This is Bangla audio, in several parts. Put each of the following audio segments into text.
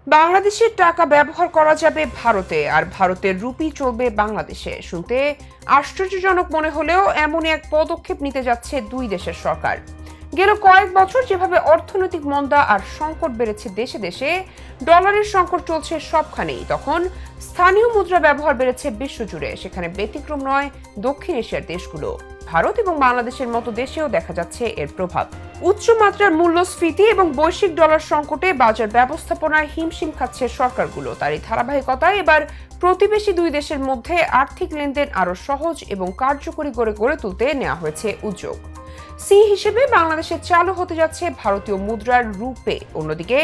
বাংলাদেশের টাকা ব্যবহার করা যাবে ভারতে, আর ভারতের রুপি চলবে বাংলাদেশে। শুনতে আশ্চর্যজনক মনে হলেও এমনই এক পদক্ষেপ নিতে যাচ্ছে দুই দেশের সরকার। গেল কয়েক বছর যেভাবে অর্থনৈতিক মন্দা আর সংকট বেড়েছে দেশে দেশে, ডলারের সংকট চলছে সবখানেই, তখন স্থানীয় মুদ্রা ব্যবহার বেড়েছে বিশ্বজুড়ে। সেখানে ব্যতিক্রম নয় দক্ষিণ এশিয়ার দেশগুলো। ভারত এবং বাংলাদেশের মতো দেশেও দেখা যাচ্ছে এর প্রভাব। উচ্চমাত্রার মূল্যস্ফীতি এবং বৈশ্বিক ডলার সংকটে বাজার ব্যবস্থাপনায় হিমশিম খাচ্ছে সরকারগুলো। তারই ধারাবাহিকতায় এবার প্রতিবেশী দুই দেশের মধ্যে আর্থিক লেনদেন আরও সহজ এবং কার্যকরী করে গড়ে তুলতে নেওয়া হয়েছে উদ্যোগ। সি হিসেবে বাংলাদেশে চালু হতে যাচ্ছে ভারতীয় মুদ্রার রূপে, অন্যদিকে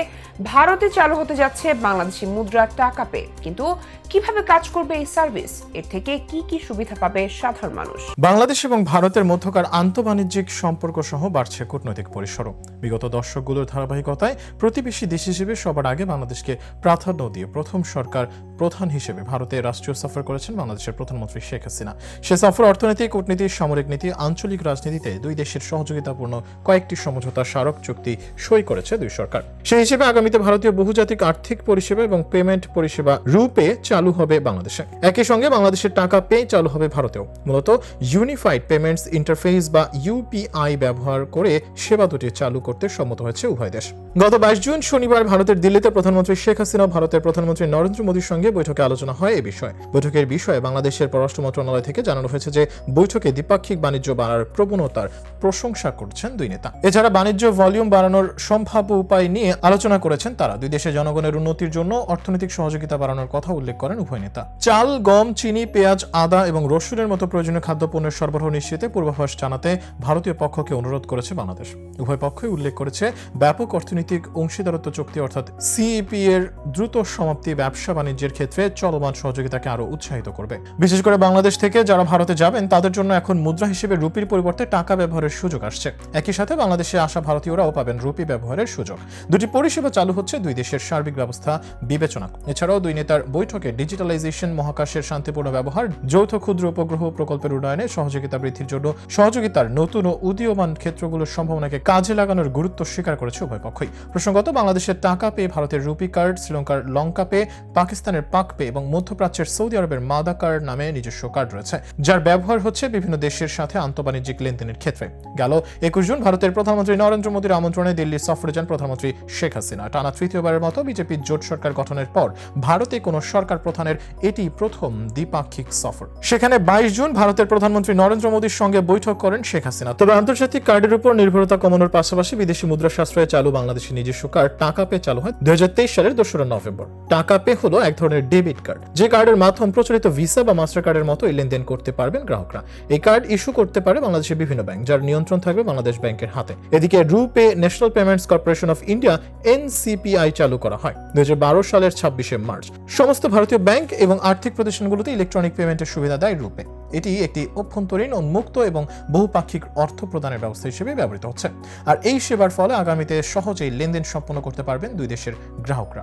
ভারতে চালু হতে যাচ্ছে বাংলাদেশি মুদ্রার টাকা পে। কিন্তু কিভাবে কাজ করবে এই সার্ভিস? এর থেকে কি কি সুবিধা পাবে সাধারণ মানুষ? বাংলাদেশ এবং ভারতের মধ্যকার আন্তঃবাণিজ্যিক সম্পর্ক সহ বাড়ছে কূটনৈতিক পরিসরও। বিগত দশকগুলোর ধারাবাহিকতায় প্রতিবেশী দেশ হিসেবে সবার আগে বাংলাদেশকে প্রাধান্য দিয়ে প্রথম সরকার প্রধান হিসেবে ভারতে রাষ্ট্রীয় সফর করেছেন বাংলাদেশের প্রধানমন্ত্রী শেখ হাসিনা। সে সফর অর্থনৈতিক, কূটনীতি, সামরিক নীতি, আঞ্চলিক রাজনীতিতে দুই দেশের সহযোগিতাপূর্ণ কয়েকটি সমঝোতা স্মারক চুক্তি সই করেছে দুই সরকার। সেই হিসেবে আগামীতে ভারতীয় বহুজাতিক আর্থিক পরিষেবা এবং পেমেন্ট পরিষেবা রূপে চালু হবে বাংলাদেশে। একই সঙ্গে বাংলাদেশের টাকা পে চালু হবে ভারতেও। মূলত ইউনিফাইড পেমেন্টস ইন্টারফেস বা ইউপিআই ব্যবহার করে সেবা দুটি চালু করতে সম্মত হয়েছে উভয় দেশ। গত 22 জুন শনিবার ভারতের দিল্লিতে প্রধানমন্ত্রী শেখ হাসিনা ও ভারতের প্রধানমন্ত্রী নরেন্দ্র মোদীর সঙ্গে বৈঠকে আলোচনা হয় এই বিষয়ে। বৈঠকের বিষয়ে বাংলাদেশের পররাষ্ট্র মন্ত্রণালয় থেকে জানানো হয়েছে যে বৈঠকে দ্বিপাক্ষিক বাণিজ্য বাড়ার প্রবণতার প্রশংসা করছেন দুই নেতা। এছাড়া বাণিজ্য ভলিউম বাড়ানোর সম্ভাব্য উপায় নিয়ে আলোচনা করেছেন তারা। দুই দেশের জনগণের উন্নতির জন্য অর্থনৈতিক সহযোগিতা বাড়ানোর কথা উল্লেখ করেন উভয় নেতা। চাল, গম, চিনি, পেঁয়াজ, আদা এবং রসুনের মতো প্রয়োজনীয় খাদ্যপণ্যের সরবরাহ নিশ্চিতে পূর্বাভাস জানাতে ভারতীয় পক্ষকে অনুরোধ করেছে বাংলাদেশ। উভয় পক্ষই উল্লেখ করেছে ব্যাপক অর্থনৈতিক অংশীদারত্ব চুক্তি অর্থাৎ সিইপি এর দ্রুত সমাপ্তি ব্যবসা বাণিজ্যের ক্ষেত্রে চলমান সহযোগিতাকে আরো উৎসাহিত করবে। বিশেষ করে বাংলাদেশ থেকে যারা ভারতে যাবেন তাদের জন্য এখন মুদ্রা হিসেবে রুপির পরিবর্তে টাকা ব্যবহারের সুযোগ আসছে। একই সাথে বাংলাদেশে আসা ভারতীয়রাও পাবেন রুপি ব্যবহারের সুযোগ। দুটি পরিষেবা চালু হচ্ছে দুই দেশের সার্বিক ব্যবস্থা বিবেচনা। এছাড়াও দুই নেতার বৈঠকে ডিজিটালাইজেশন, মহাকাশের শান্তিপূর্ণ ব্যবহার, যৌথ ক্ষুদ্র উপগ্রহ প্রকল্পের উন্নয়নে সহযোগিতা বৃদ্ধির জন্য সহযোগিতার নতুন ও উদীয়মান ক্ষেত্রগুলোর সম্ভাবনাকে কাজে লাগানোর গুরুত্ব স্বীকার করেছে উভয় পক্ষই। প্রসঙ্গত, বাংলাদেশের টাকা পে, ভারতের রুপি কার্ড, শ্রীলঙ্কার লঙ্কা পে, পাকিস্তানের পাক পে এবং মধ্যপ্রাচ্যের সৌদি আরবের মাদা কার্ড নামে নিজস্ব কার্ড রয়েছে, যার ব্যবহার হচ্ছে বিভিন্ন দেশের সাথে আন্তঃবাণিজ্যিক লেনদেনের ক্ষেত্রে। গেল 21 জুন ভারতের প্রধানমন্ত্রী নরেন্দ্র মোদীর আমন্ত্রণে দিল্লি সফরে যান প্রধানমন্ত্রী শেখ হাসিনা। টানা তৃতীয়বারের মতো বিজেপি জোট সরকার গঠনের পর ভারতে কোন সরকার প্রধানের এটি প্রথম দ্বিপাক্ষিক সফর। সেখানে 22 জুন ভারতের প্রধানমন্ত্রী নরেন্দ্র মোদীর সঙ্গে বৈঠক করেন শেখ হাসিনা। তবে আন্তর্জাতিক কার্ডের উপর নির্ভরতা কমানোর পাশাপাশি বিদেশি মুদ্রা সাশ্রয়ে চালু বাংলাদেশের নিজস্ব কার্ড টাকা পে চালু হয় 2023 সালের 2 নভেম্বর। টাকা পে হলো এক ধরনের ডেবিট কার্ড, যে কার্ডের মাধ্যমে প্রচলিত ভিসা বা মাস্টার কার্ডের মতো লেনদেন করতে পারবেন গ্রাহকরা। এই কার্ড ইস্যু করতে পারে বাংলাদেশের বিভিন্ন ব্যাংক, যার নিয়ন্ত্রণ থাকবে বাংলাদেশ ব্যাংকের হাতে। এদিকে RuPay National Payments Corporation of India NCPI চালু করা হয় 2012 সালের 26 মার্চ। সমস্ত ভারতীয় ব্যাংক এবং আর্থিক প্রতিষ্ঠানগুলোতে ইলেকট্রনিক পেমেন্টের সুবিধা দেয় রুপে। এটি একটি অভ্যন্তরীণ, উন্মুক্ত এবং বহুপাক্ষিক অর্থ প্রদানের ব্যবস্থা হিসেবে ব্যবহৃত হচ্ছে। আর এই সেবার ফলে আগামীতে সহজেই লেনদেন সম্পন্ন করতে পারবেন দুই দেশের গ্রাহকরা।